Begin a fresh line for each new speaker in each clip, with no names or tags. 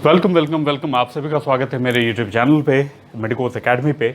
Welcome welcome welcome. आप सभी का स्वागत है मेरे यूट्यूब चैनल पे, मेडिकोस एकेडमी पे।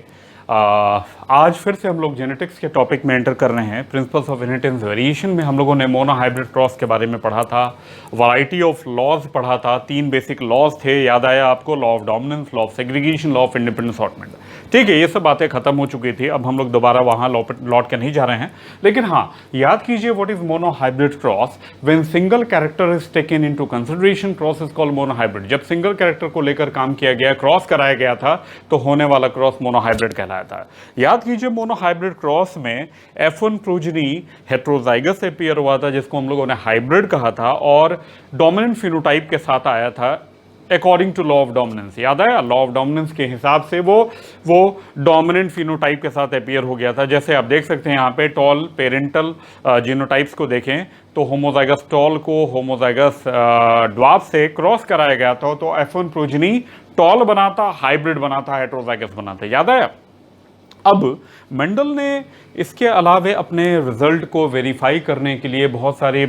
आज फिर से हम लोग जेनेटिक्स के टॉपिक में एंटर कर रहे हैं। प्रिंसिपल्स ऑफ इनहेरिटेंस वेरिएशन में हम लोगों ने मोनो हाइब्रिड क्रॉस के बारे में पढ़ा था, वैरायटी ऑफ लॉज पढ़ा था। 3 बेसिक लॉज थे, याद आया आपको? Law of dominance, law of segregation, law of independent assortment. ठीक है, ये सब बातें खत्म हो चुकी थी, अब हम लोग दोबारा वहाँ लौट के नहीं जा रहे हैं। लेकिन हाँ, याद कीजिए what is mono hybrid cross. When single character is taken into consideration, cross is called mono hybrid. जब सिंगल कैरेक्टर को लेकर काम किया गया, क्रॉस कराया गया था, तो होने वाला क्रॉस मोनो हाइब्रिड कहलाया था। याद कीजिए मोनो हाइब्रिड क्रॉस में F1 प्रोजनी हेट्रोजाइगस अपीयर हुआ था, जिसको हम लोगों ने हाइब्रिड कहा था, और डोमिनेंट फिनोटाइप के साथ आया था according to law of dominance. याद आया? लॉ ऑफ डोमिनेंस के हिसाब से वो डोमिनेंट फिनोटाइप के साथ अपीयर हो गया था। जैसे आप देख सकते हैं यहाँ पे टॉल पेरेंटल जीनोटाइप्स को देखें तो होमोजाइगस टॉल को होमोजाइगस ड्वार्फ से क्रॉस कराया गया था, तो F1 प्रोजनी टॉल बनाता, हाइब्रिड बनाता, हेट्रोजाइगस बनाता। याद आया? अब मेंडल ने इसके अलावे अपने रिजल्ट को वेरीफाई करने के लिए बहुत सारे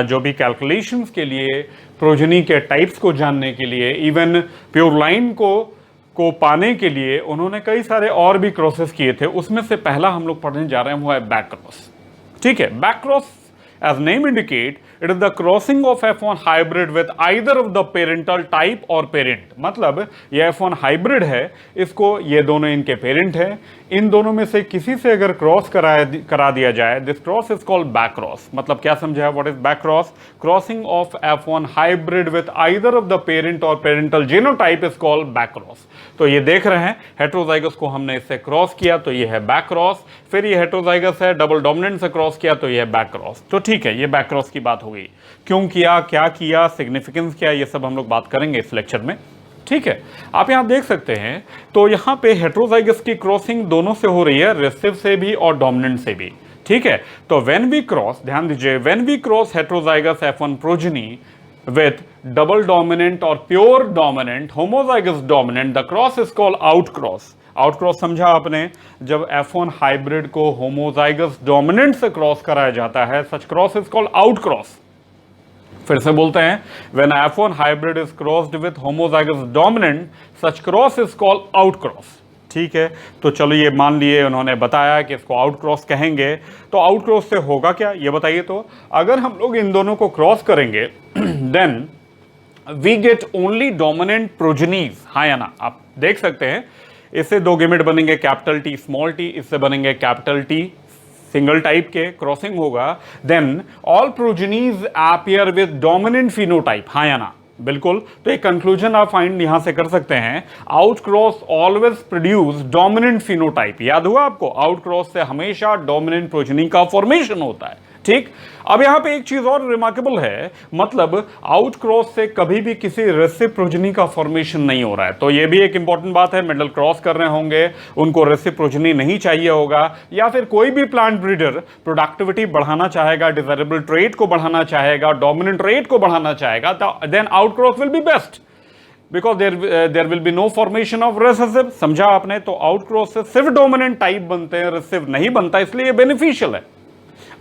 जो भी कैलकुलेशंस के लिए, प्रोजनी के टाइप्स को जानने के लिए, इवन प्योर लाइन को पाने के लिए उन्होंने कई सारे और भी क्रॉसेस किए थे। उसमें से पहला हम लोग पढ़ने जा रहे हैं वो है बैक क्रॉस। ठीक है, back cross as name indicate, it is the crossing of F1 hybrid with either of the parental type or parent। मतलब ये F1 hybrid है, इसको ये दोनों इनके पेरेंट है, इन दोनों में से किसी से अगर क्रॉस करा दिया जाए, this cross is called back cross. मतलब क्या समझा? What is back cross? Crossing of F1 hybrid with either of the parent और parental genotype is called back cross. तो ये देख रहे हैं, हेट्रोजाइगस को हमने इससे क्रॉस किया तो ये है बैक क्रॉस, फिर ये हेट्रोजाइगस है, डबल डोमिनेंट से क्रॉस किया तो ये है बैक क्रॉस। तो ठीक है, ये बैक क्रॉस की बात हो गई। क्यों किया, क्या किया, सिग्निफिकेंस क्या, ये सब हम लोग बात करेंगे इस लेक्चर में। ठीक है, आप यहां देख सकते हैं तो यहां पे हेट्रोजाइगस की क्रॉसिंग दोनों से हो रही है, रेसिव से भी और डोमिनेंट से भी। ठीक है, तो व्हेन वी क्रॉस, ध्यान दीजिए, when we cross heterozygous F1 progeny with double dominant or pure dominant homozygous dominant, the cross is called outcross। आउटक्रॉस समझा आपने? जब F1 हाइब्रिड को होमोजाइगस डोमिनेंट से क्रॉस कराया जाता है, such cross is called outcross. फिर से बोलते हैं, when F1 hybrid is crossed with homozygous dominant, such cross is called outcross. ठीक है, तो चलो ये मान लिए, उन्होंने बताया कि इसको आउटक्रॉस कहेंगे। तो आउटक्रॉस से होगा क्या, ये बताइए? तो अगर हम लोग इन दोनों को क्रॉस करेंगे then we get only dominant progenies. हाँ या ना? आप देख सकते हैं, इससे 2 गेमेट बनेंगे, कैपिटल टी स्मॉल टी, इससे बनेंगे कैपिटल टी, सिंगल टाइप के क्रॉसिंग होगा। Then all progenies appear with dominant phenotype. हाँ या ना? बिल्कुल। तो एक कंक्लूजन आप फाइंड यहां से कर सकते हैं, आउटक्रॉस ऑलवेज प्रोड्यूस डोमिनेंट फिनोटाइप। याद हुआ आपको? आउटक्रॉस से हमेशा डोमिनेंट प्रोजनी का फॉर्मेशन होता है। ठीक, अब यहां पे एक चीज और रिमार्केबल है, मतलब आउटक्रॉस से कभी भी किसी रेसिव प्रोजनी का फॉर्मेशन नहीं हो रहा है। तो ये भी एक इंपॉर्टेंट बात है। मेंडल क्रॉस कर रहे होंगे, उनको रेसिव प्रोजनी नहीं चाहिए होगा, या फिर कोई भी प्लांट ब्रीडर प्रोडक्टिविटी बढ़ाना चाहेगा, डिजायरेबल ट्रेट को बढ़ाना चाहेगा, डोमिनेंट ट्रेट को बढ़ाना चाहेगा, then outcross will be best, because there will be no formation of recessive. समझा आपने? तो आउटक्रॉस से सिर्फ डोमिनेंट टाइप बनते हैं, रेसिव नहीं बनता, इसलिए बेनिफिशियल है।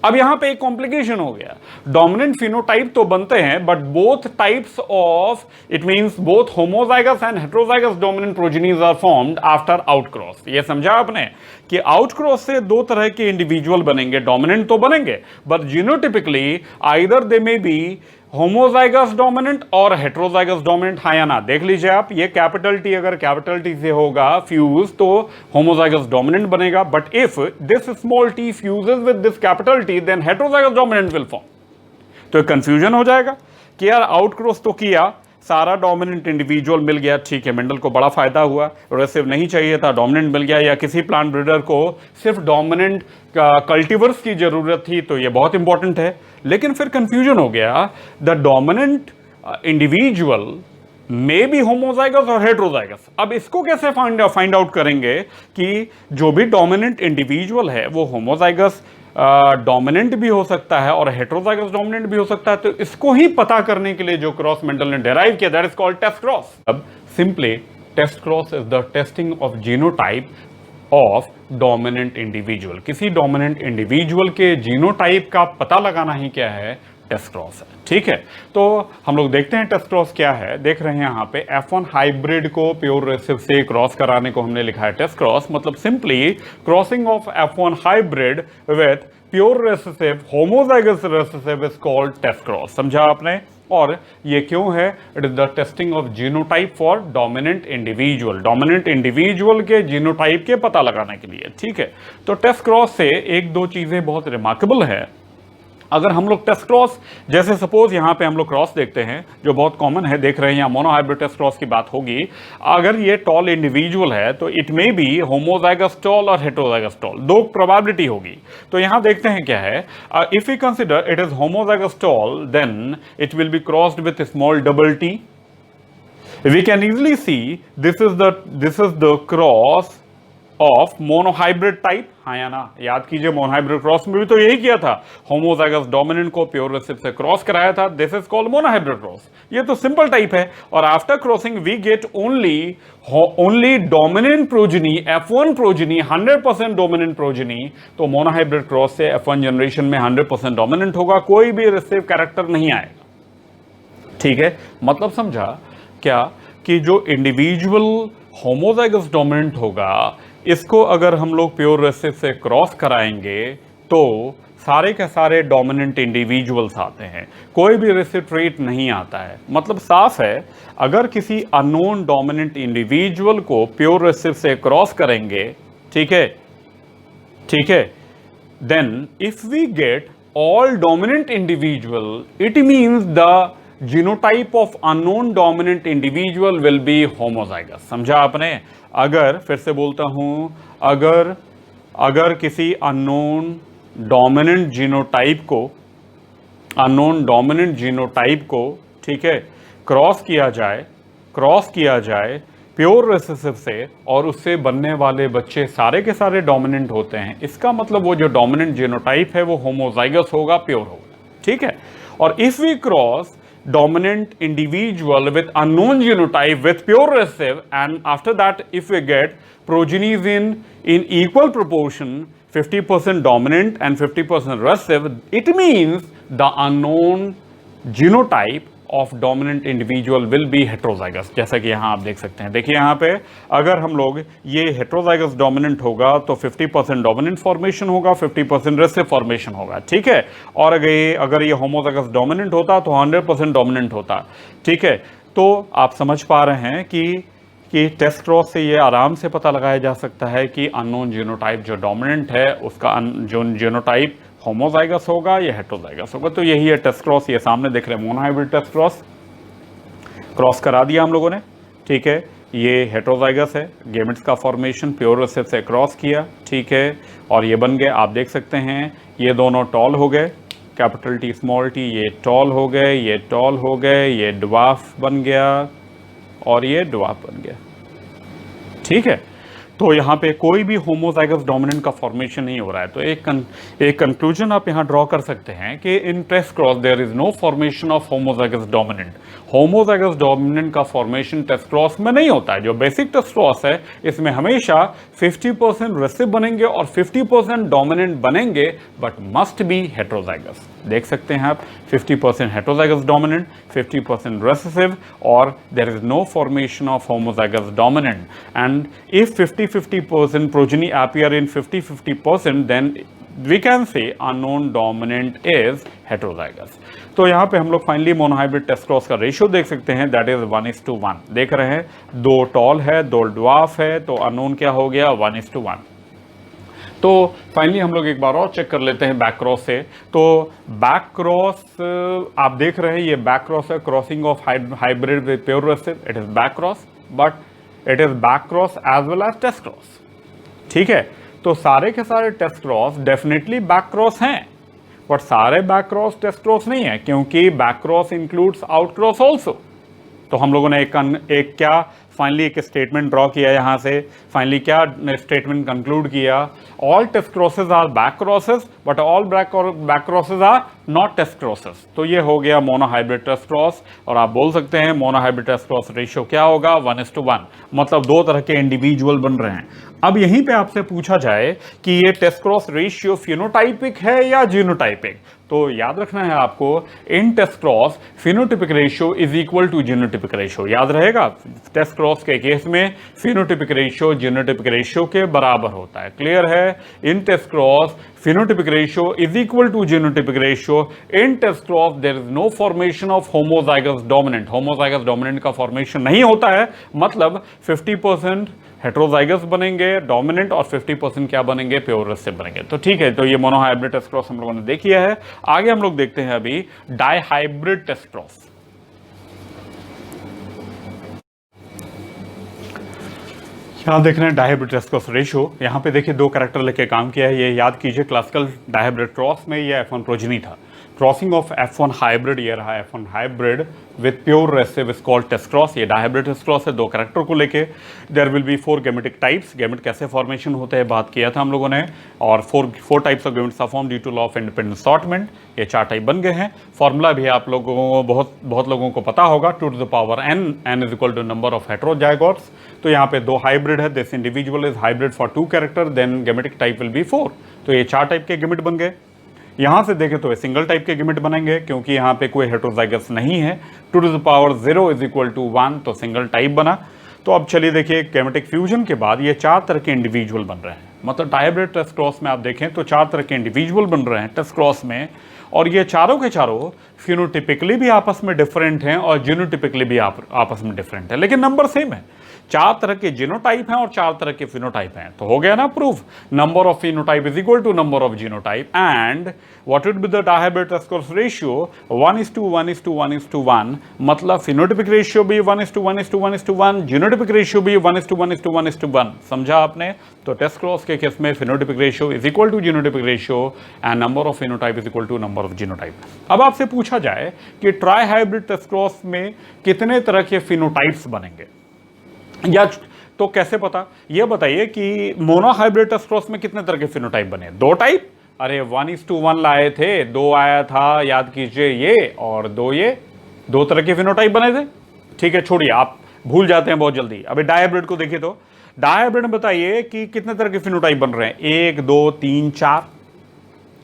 अब यहां पे एक कॉम्प्लिकेशन हो गया, डोमिनेंट फिनोटाइप तो बनते हैं, but both types of, it means both homozygous and heterozygous dominant progenies are formed after outcross. ये समझा आपने कि आउटक्रॉस से 2 तरह के इंडिविजुअल बनेंगे, डोमिनेंट तो बनेंगे, but genotypically either they may be homozygous dominant और हेट्रोजाइगस डोमिनेंट। हाँ या ना? देख लीजिए आप, ये कैपिटल टी अगर कैपिटल टी से होगा फ्यूज तो होमोजाइगस डोमिनेंट बनेगा, but if this small T fuses with this capital T then heterozygous dominant will form. तो कंफ्यूजन हो जाएगा कि यार आउटक्रॉस तो किया, सारा डोमिनेंट इंडिविजुअल मिल गया, ठीक है, मेंडल को बड़ा फायदा हुआ, रेसिव नहीं चाहिए था, डोमिनेंट मिल गया, या किसी प्लांट ब्रीडर को सिर्फ डोमिनेंट कल्टीवर्स की जरूरत थी, तो ये बहुत इंपॉर्टेंट है। लेकिन फिर कंफ्यूजन हो गया, the dominant individual may be homozygous और हेट्रोजाइगस। अब इसको कैसे फाइंड आउट करेंगे कि जो भी डोमिनेंट इंडिविजुअल है वो होमोजाइगस डोमिनेंट भी हो सकता है और हेट्रोजाइगस डोमिनेंट भी हो सकता है। तो इसको ही पता करने के लिए जो क्रॉस मेंडल ने डेराइव किया, that is called test cross. अब simply test cross is the testing of genotype of dominant individual. किसी डोमिनेंट इंडिविजुअल के जीनोटाइप का पता लगाना ही क्या है? टेस्ट क्रॉस है। ठीक है, तो हम लोग देखते हैं टेस्ट क्रॉस क्या है। देख रहे हैं यहाँ पे F1 हाइब्रिड को प्योर रेसिव से क्रॉस कराने को हमने लिखा है टेस्ट क्रॉस, मतलब simply crossing of F1 hybrid with pure recessive homozygous recessive is called test cross. समझा आपने? और ये क्यों है? It is the testing of genotype for dominant individual, dominant individual के जीनोटाइप के पता लगाने के लिए। ठीक है, तो टेस्ट क्रॉस से एक दो चीजें बहुत रिमार्केबल है। अगर हम लोग टेस्ट क्रॉस, जैसे सपोज यहाँ पे हम लोग क्रॉस देखते हैं जो बहुत कॉमन है, देख रहे हैं यहाँ मोनोहाइब्रिड टेस्ट क्रॉस की बात होगी। अगर ये टॉल इंडिविजुअल है तो it may be homozygous tall और हेटेरोजाइगस टॉल, दो प्रोबेबिलिटी होगी। तो यहाँ देखते हैं क्या है, if we consider it is homozygous tall then it will be crossed with small double T. We can easily see this is the cross of monohybrid type. हाँ या ना? याद कीजिए, मोनोहाइब्रिड क्रॉस में भी तो यही किया था, होमोजाइगस डोमिनेंट को प्योर रेसिव से क्रॉस कराया था। This is called monohybrid cross. ये तो सिंपल टाइप है। और after crossing we get only dominant progeny, F1 progeny, 100% dominant progeny. तो मोनोहाइब्रिड क्रॉस से F1 जनरेशन में 100% डोमिनेंट होगा, कोई भी रेसिव कैरेक्टर नहीं आएगा। ठीक है, मतलब समझा क्या कि जो इंडिविजुअल होमोजाइगस डोमिनेंट होगा इसको अगर हम लोग प्योर रेसिव से क्रॉस कराएंगे तो सारे के सारे डोमिनेंट इंडिविजुअल्स आते हैं, कोई भी रेसिव ट्रेट नहीं आता है। मतलब साफ है, अगर किसी अननोन डोमिनेंट इंडिविजुअल को प्योर रेसिव से क्रॉस करेंगे, ठीक है, then if we get all dominant individual it means the genotype of unknown dominant individual will be homozygous. समझा आपने? अगर, फिर से बोलता हूं, अगर किसी अननोन डोमिनेंट जीनोटाइप को ठीक है क्रॉस किया जाए प्योर रेसिसिव से और उससे बनने वाले बच्चे सारे के सारे डोमिनेंट होते हैं, इसका मतलब वो जो डोमिनेंट जीनोटाइप है वो होमोजाइगस होगा, प्योर होगा। ठीक है, और if we cross dominant individual with unknown genotype with pure recessive, and after that if we get progenies in equal proportion, 50% dominant and 50% recessive, it means the unknown genotype of dominant individual will be heterozygous। जैसा कि यहाँ आप देख सकते हैं, देखिए यहाँ पे अगर हम लोग ये heterozygous dominant होगा तो 50% dominant formation होगा, 50% recessive formation होगा। ठीक है, और अगर ये homozygous dominant होता तो 100% dominant होता। ठीक है, तो आप समझ पा रहे हैं कि टेस्ट क्रॉस से ये आराम से पता लगाया जा सकता है कि अननोन जीनोटाइप जो डोमिनेंट है उसका जो जीनोटाइप होमोजाइगस होगा या हेटेरोजाइगस होगा। तो यही है टेस्ट क्रॉस। ये सामने देख रहे हैं मोनोहाइब्रिड टेस्ट क्रॉस करा दिया हम लोगों ने। ठीक है, ये हेटेरोजाइगस है, गेमेट्स का फॉर्मेशन प्योर रेसिव से क्रॉस किया। ठीक है, और ये बन गए, आप देख सकते हैं ये दोनों टॉल हो गए, कैपिटल टी स्मॉल टी, ये टॉल हो गए, ये टॉल हो गए, ये ड्वार्फ बन गया और ये ड्वार्फ बन गया। ठीक है, तो यहाँ पे कोई भी होमोजाइगस डोमिनेंट का फॉर्मेशन नहीं हो रहा है। तो एक कंक्लूजन आप यहाँ ड्रॉ कर सकते हैं कि in test cross there is no formation of homozygous dominant. Homozygous dominant का फॉर्मेशन टेस्ट क्रॉस में नहीं होता है। जो बेसिक टेस्ट क्रॉस है इसमें हमेशा 50% रेसिव बनेंगे और 50% डोमिनेंट बनेंगे, बट मस्ट बी हेटेरोजाइगस। देख सकते हैं आप, 50% हेटेरोजाइगस डोमिनेंट, 50% रेसेसिव, और there is no formation of homozygous dominant. And if 50-50% progeny appear in 50-50%, then we can say unknown dominant is heterozygous। तो यहाँ पे हम लोग फाइनली मोनोहाइब्रिड टेस्ट क्रॉस का रेशियो देख सकते हैं, दैट इज 1:1। देख रहे हैं, 2 टॉल है, 2 ड्वार्फ है, तो अननोन क्या हो गया, 1:1। तो फाइनली हम लोग एक बार और चेक कर लेते हैं बैक क्रॉस से। तो बैक क्रॉस आप देख रहे हैं, ये बैक क्रॉस है, crossing of hybrid with pure recessive, it is back cross, but it is back cross as well as test cross. ठीक है, तो सारे के सारे test cross definitely back cross हैं, बट सारे बैक क्रॉस टेस्ट क्रॉस नहीं है, क्योंकि back cross includes out cross also. तो हम लोगों ने एक क्या फाइनली एक स्टेटमेंट ड्रॉ किया यहाँ से, फाइनली क्या स्टेटमेंट कंक्लूड किया, all test crosses are back crosses but all back crosses are not test crosses. तो ये हो गया मोनोहाइब्रिड टेस्ट क्रॉस। और आप बोल सकते हैं मोनोहाइब्रिड टेस्ट क्रॉस रेशियो क्या होगा, 1:1, मतलब 2 तरह के इंडिविजुअल बन रहे हैं। अब यहीं पे आपसे पूछा जाए कि ये टेस्ट क्रॉस रेशियो फिनोटाइपिक है या जीनोटाइपिक, तो याद रखना है आपको, in test cross phenotypic ratio is equal to genotypic ratio. याद रहेगा, टेस्ट क्रॉस के केस में फिनोटिपिक रेशियो जीनोटिपिक रेशियो के बराबर होता है। क्लियर है? In test cross phenotypic ratio is equal to genotypic ratio. In test cross there is no formation of homozygous dominant. homozygous dominant का formation नहीं होता है, मतलब 50% हेट्रोजाइगस बनेंगे डोमिनेंट और 50% क्या बनेंगे, प्योर रिसेसिव बनेंगे। तो ठीक है, तो ये मोनोहाइब्रिड टेस्ट क्रॉस हम लोगों ने देख लिया है। आगे हम लोग देखते हैं अभी डाइहाइब्रिड टेस्ट क्रॉस। यहाँ देख रहे हैं डाइहाइब्रिड टेस्ट क्रॉस रेशियो। यहाँ पे देखिए दो कैरेक्टर लेके काम किया है। ये याद कीजिए, क्लासिकल डाइहाइब्रिड क्रॉस में ये F1 प्रोजेनी था। क्रॉसिंग ऑफ F1 हाइब्रिड, ये रहा F1 hybrid with pure recessive is called test cross. ये डाइहाइब्रिड टेस्ट क्रॉस है, दो कैरेक्टर को लेके। There will be 4 gametic types. Gamete कैसे फॉर्मेशन होते हैं बात किया था हम लोगों ने, और four types of gametes are form due to law of independent assortment. ये 4 टाइप बन गए हैं। फॉर्मूला भी आप लोगों को बहुत लोगों को पता होगा, 2 to the power n, n is equal to number of heterozygotes. तो यहाँ पे 2 हाइब्रिड है, this individual is hybrid for 2 character, then gametic type will be 4। तो ये 4 टाइप के गैमेट बन गए। यहाँ से देखें तो ये सिंगल टाइप के गैमेट बनेंगे, क्योंकि यहाँ पे कोई हेट्रोजाइगस नहीं है। 2 to the power 0 is equal to 1, तो सिंगल टाइप बना। तो अब चलिए देखिए, गैमेटिक फ्यूजन के बाद ये 4 तरह के इंडिविजुअल बन रहे हैं। मतलब डाइहाइब्रिड टेस्ट क्रॉस में आप देखें तो 4 तरह के इंडिविजुअल बन रहे हैं टेस्ट क्रॉस में, और ये चारों के चारों फिनोटिपिकली भी आपस में डिफरेंट हैं और जीनोटिपिकली भी आपस में डिफरेंट है, लेकिन नंबर सेम है। 4 तरह के जीनोटाइप हैं और 4 तरह के फिनोटाइप हैं। तो हो गया ना proof, number of phenotype is equal to number of genotype. And what would be the dihybrid test cross ratio, 1:1:1:1, मतलब फिनोटिपिक रेशियो भी 1:1:1:1, जीनोटिपिक रेशियो भी 1:1:1:1। समझा आपने? तो टेस्ट क्रॉस के केस में phenotypic ratio is equal to genotypic ratio and number of phenotype is equal to number of genotype. अब आपसे पूछा जाए कि ट्राई हाइब्रिड टेस्ट क्रॉस में कितने तरह के फिनोटाइप्स बनेंगे, या तो कैसे पता, ये बताइए कि मोनोहाइब्रिड टेस्ट क्रॉस में कितने तरह के फिनोटाइप बने? 2 टाइप। अरे 1:1 लाए थे, 2 आया था, याद कीजिए ये, और 2 ये, 2 तरह के फिनोटाइप बने थे। ठीक है, छोड़िए, आप भूल जाते हैं बहुत जल्दी। अभी डाइहाइब्रिड को देखिए तो डाइहाइब्रिड में बताइए कि कितने तरह के फिनोटाइप बन रहे हैं, 1 2 3 4।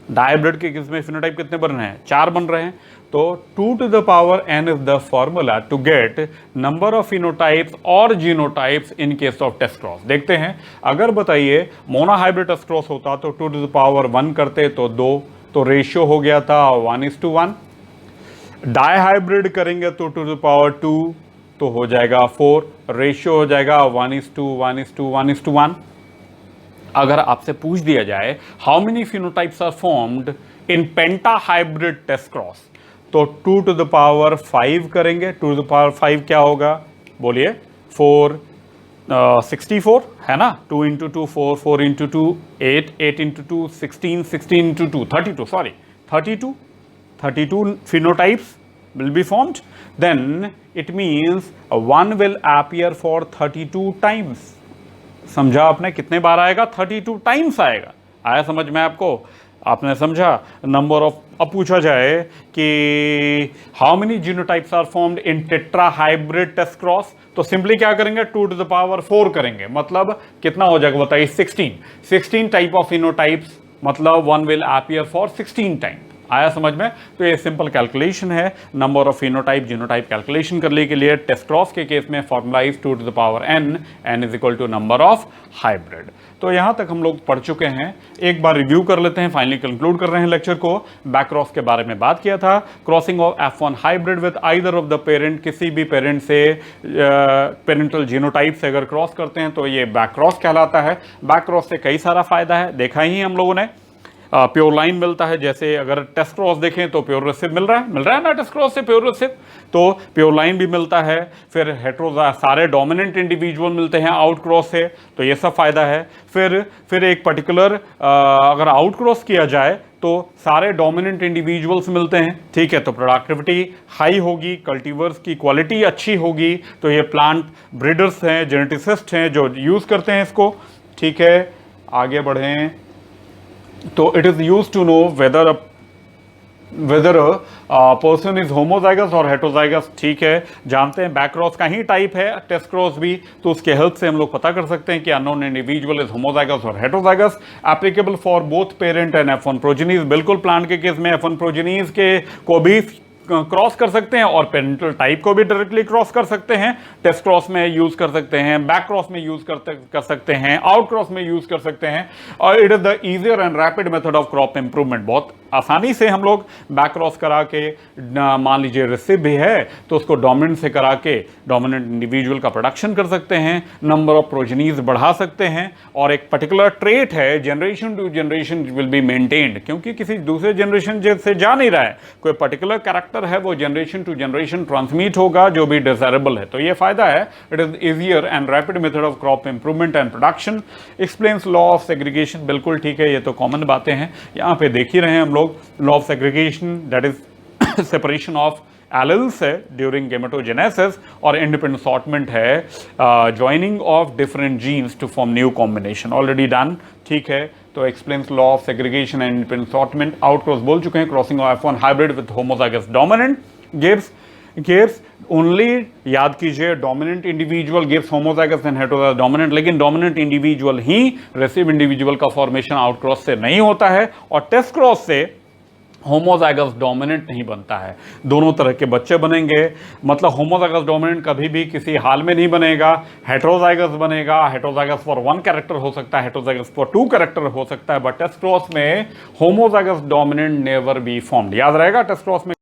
डाइहाइब्रिड के केस में फिनोटाइप कितने बन रहे हैं? 4 बन रहे हैं। तो 2 to the power n is the formula to get number of phenotypes और genotypes in case of test cross। देखते हैं, अगर बताइए मोनोहाइब्रिड टेस्ट क्रॉस होता तो 2 to the power 1 करते तो 2, तो रेशियो हो गया था 1:1। डाइहाइब्रिड करेंगे तो 2 to the power 2, तो हो जाएगा 4, रेशियो हो जाएगा 1:1:1:1। अगर आपसे पूछ दिया जाए how many phenotypes are formed in pentahybrid test cross, तो 2 to the power 5 करेंगे। 2 to the power 5 क्या होगा, बोलिए? 4 64 है ना, 2 into 2 4, 4 into 2 8, 8 into 2 16, 16 into 2 32, sorry 32 phenotypes will be formed. Then it means 1 will appear for 32 times। समझा आपने? कितने बार आएगा? 32 टाइम्स आएगा। आया समझ में आपको? आपने समझा? नंबर ऑफ, अब पूछा जाए कि how many genotypes are formed in tetrahybrid test cross, तो सिंपली क्या करेंगे, 2 to the power 4 करेंगे। मतलब कितना हो जाएगा बताइए? 16 टाइप ऑफ फिनोटाइप्स, मतलब 1 विल अपीयर फॉर 16 टाइम। आया समझ में? तो ये सिंपल कैलकुलेशन है number of phenotype genotype calculation करने के लिए। टेस्ट क्रॉस के केस में formula is 2 to the power n is equal to number of hybrid. तो यहां तक हम लोग पढ़ चुके हैं। एक बार रिव्यू कर लेते हैं, फाइनली कंक्लूड कर रहे हैं लेक्चर को। बैक क्रॉस के बारे में बात किया था, crossing of F1 hybrid with either of the parent, किसी भी पेरेंट से पेरेंटल जीनोटाइप से अगर क्रॉस करते हैं तो ये बैक क्रॉस कहलाता है। बैक क्रॉस से कई सारा फायदा है, देखा ही हम लोगों ने। प्योर लाइन मिलता है, जैसे अगर टेस्ट क्रॉस देखें तो प्योर रेसिव मिल रहा है ना टेस्ट क्रॉस से प्योर रेसिव, तो प्योर लाइन भी मिलता है। फिर हेट्रोजा सारे डोमिनेंट इंडिविजुअल मिलते हैं आउट क्रॉस से, तो ये सब फायदा है। फिर एक पर्टिकुलर अगर आउट क्रॉस किया जाए तो सारे डोमिनेंट इंडिविजुअल्स मिलते हैं। ठीक है, तो प्रोडक्टिविटी हाई होगी, कल्टीवर्स की क्वालिटी अच्छी होगी। तो ये प्लांट ब्रीडर्स हैं, जेनेटिसिस्ट हैं जो यूज़ करते हैं इसको। ठीक है, आगे बढ़ें। तो it is use to know whether whether person is homozygous और हेटरोजाइगस, ठीक है, जानते हैं बैक क्रॉस का ही टाइप है टेस्ट क्रॉस भी, तो उसके हेल्प से हम लोग पता कर सकते हैं कि अननोन इंडिविजुअल इज होमोजाइगस और heterozygous. Applicable for both parent and F1 progenies, बिल्कुल प्लांट के केस में F1 प्रोजेनीज के को भी क्रॉस कर सकते हैं और पेरेंटल टाइप को भी डायरेक्टली क्रॉस कर सकते हैं। टेस्ट क्रॉस में यूज कर सकते हैं, बैक क्रॉस में यूज कर सकते हैं, आउट क्रॉस में यूज कर सकते हैं। और it is the easier and rapid method of crop improvement. बहुत आसानी से हम लोग बैक क्रॉस करा के, मान लीजिए रिसिव भी है तो उसको डोमिनेंट से करा के डोमिनेंट इंडिविजुअल का प्रोडक्शन कर सकते हैं, नंबर ऑफ प्रोजेनीज बढ़ा सकते हैं, और एक पर्टिकुलर ट्रेट है generation to generation will be maintained, क्योंकि किसी दूसरे जनरेशन से जा नहीं रहा है, कोई पर्टिकुलर कैरेक्टर है वो जनरेशन टू जनरेशन ट्रांसमिट होगा जो भी डिजायरेबल है। तो ये फायदा है, it is easier and rapid method of crop improvement and production. Explains law of segregation, बिल्कुल ठीक है, ये तो कॉमन बातें हैं, यहाँ पे देख ही रहे हैं हम लोग। Law of segregation that is separation of alleles है ड्यूरिंग गेमेटोजेनेसिस, और इंडिपेंडेंट सॉर्टमेंट है joining of different genes to form new combination, already done, ठीक है। तो explains law of segregation and independent assortment. Out cross बोल चुके हैं, crossing of F1 hybrid with homozygous dominant gives only, याद कीजिए, dominant individual gives homozygous and heterozygous dominant, लेकिन dominant individual ही रिसीव इंडिविजुअल का फॉर्मेशन आउट क्रॉस से नहीं होता है, और टेस्ट क्रॉस से होमोजाइगस डोमिनेंट नहीं बनता है। दोनों तरह के बच्चे बनेंगे, मतलब होमोजाइगस डोमिनेंट कभी भी किसी हाल में नहीं बनेगा, हेटेरोजाइगस बनेगा। हेटेरोजाइगस फॉर 1 कैरेक्टर हो सकता है, हेटेरोजाइगस फॉर 2 कैरेक्टर हो सकता है, बट टेस्ट क्रॉस में homozygous dominant never be formed. याद रहेगा टेस्ट क्रॉस में